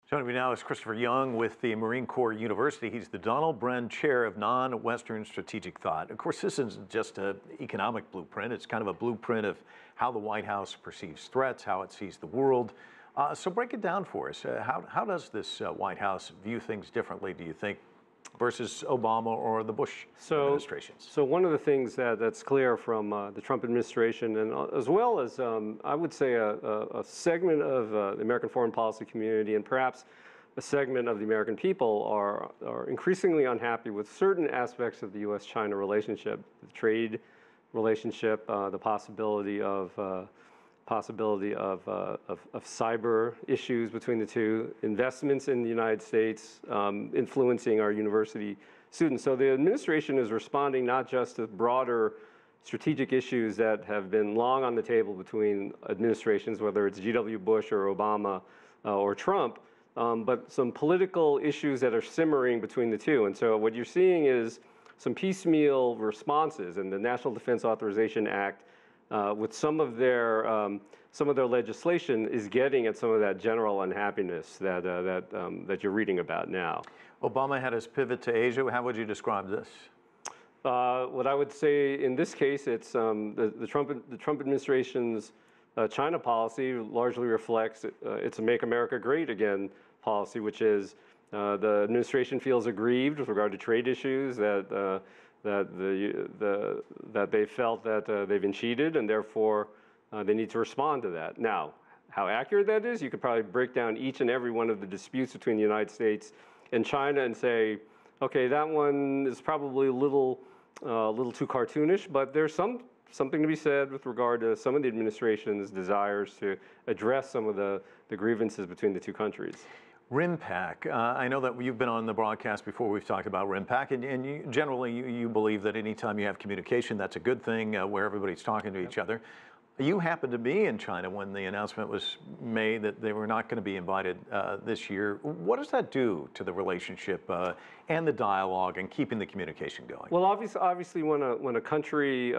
Joining me now is Christopher Young with the Marine Corps University. He's the Donald Bren Chair of Non-Western Strategic Thought. Of course, this isn't just an economic blueprint. It's kind of a blueprint of how the White House perceives threats, how it sees the world. So break it down for us. How does this White House view things differently, do you think, versus Obama or the Bush administrations? So one of the things that's clear from the Trump administration, and as well as I would say a segment of the American foreign policy community, and perhaps a segment of the American people are increasingly unhappy with certain aspects of the U.S.-China relationship, the trade relationship, the possibility of cyber issues between the two, investments in the United States influencing our university students. So the administration is responding not just to broader strategic issues that have been long on the table between administrations, whether it's G.W. Bush or Obama or Trump, but some political issues that are simmering between the two. And so what you're seeing is some piecemeal responses, and the National Defense Authorization Act with some of their legislation is getting at some of that general unhappiness that you're reading about now. Obama had his pivot to Asia. How would you describe this? What I would say in this case, it's the Trump administration's China policy largely reflects it's a "Make America Great Again" policy, which is the administration feels aggrieved with regard to trade issues that they felt that they've been cheated, and therefore they need to respond to that. Now, how accurate that is, you could probably break down each and every one of the disputes between the United States and China and say, okay, that one is probably a little too cartoonish, but there's something to be said with regard to some of the administration's desires to address some of the grievances between the two countries. RIMPAC. I know that you've been on the broadcast before. We've talked about RIMPAC, and generally you believe that anytime you have communication, that's a good thing, where everybody's talking to each other. You happened to be in China when the announcement was made that they were not going to be invited this year. What does that do to the relationship and the dialogue and keeping the communication going? Well, obviously, when a country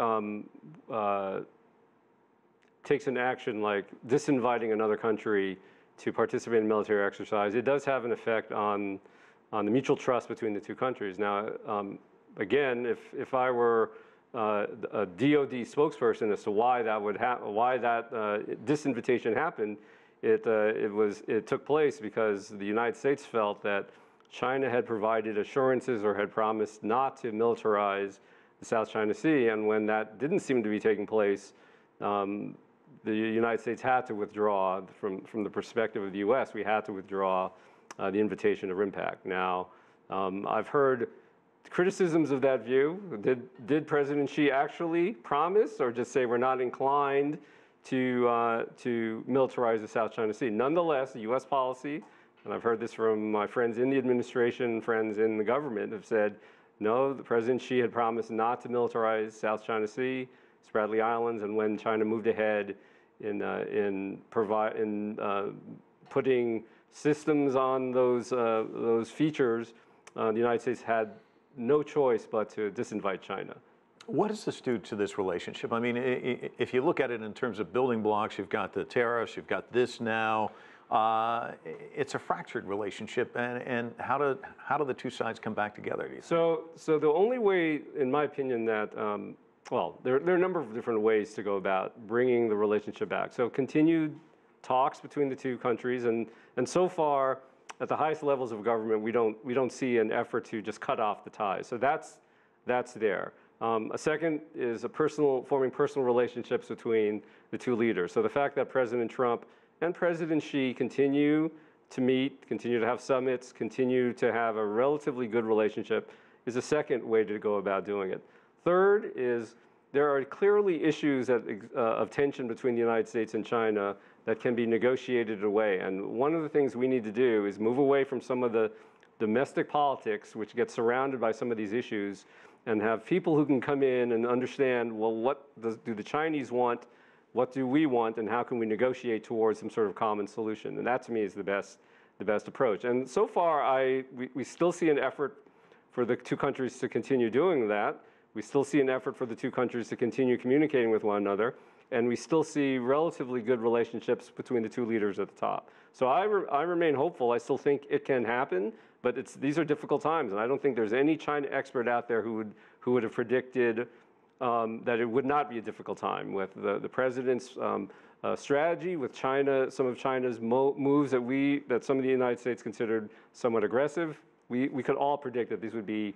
takes an action like disinviting another country to participate in military exercise, it does have an effect on the mutual trust between the two countries. Now, again, if I were a DoD spokesperson as to why that disinvitation happened, it took place because the United States felt that China had provided assurances or had promised not to militarize the South China Sea, and when that didn't seem to be taking place, the United States had to withdraw from the perspective of the U.S. We had to withdraw the invitation to RIMPAC. Now, I've heard criticisms of that view. Did President Xi actually promise or just say we're not inclined to militarize the South China Sea? Nonetheless, the U.S. policy, and I've heard this from my friends in the administration, friends in the government, have said, no, the President Xi had promised not to militarize South China Sea, Spratly Islands, and when China moved ahead in putting systems on those features, the United States had no choice but to disinvite China. What does this do to this relationship? I mean, if you look at it in terms of building blocks, you've got the tariffs, you've got this now. It's a fractured relationship, and how do the two sides come back together, do you think? So the only way, in my opinion, that well, there are a number of different ways to go about bringing the relationship back. So continued talks between the two countries, and so far, at the highest levels of government, we don't see an effort to just cut off the ties. So that's there. A second is forming personal relationships between the two leaders. So the fact that President Trump and President Xi continue to meet, continue to have summits, continue to have a relatively good relationship is a second way to go about doing it. Third is there are clearly issues of tension between the United States and China that can be negotiated away. And one of the things we need to do is move away from some of the domestic politics, which get surrounded by some of these issues, and have people who can come in and understand, well, what do the Chinese want? What do we want? And how can we negotiate towards some sort of common solution? And that, to me, is the best approach. And so far, we still see an effort for the two countries to continue doing that. We still see an effort for the two countries to continue communicating with one another. and we still see relatively good relationships between the two leaders at the top. So I remain hopeful. I still think it can happen, but these are difficult times, and I don't think there's any China expert out there who would have predicted that it would not be a difficult time with the president's strategy, with China, some of China's moves that some of the United States considered somewhat aggressive. We could all predict that these would be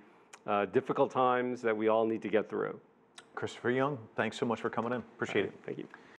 difficult times that we all need to get through. Christopher Young, thanks so much for coming in. Appreciate it. Thank you.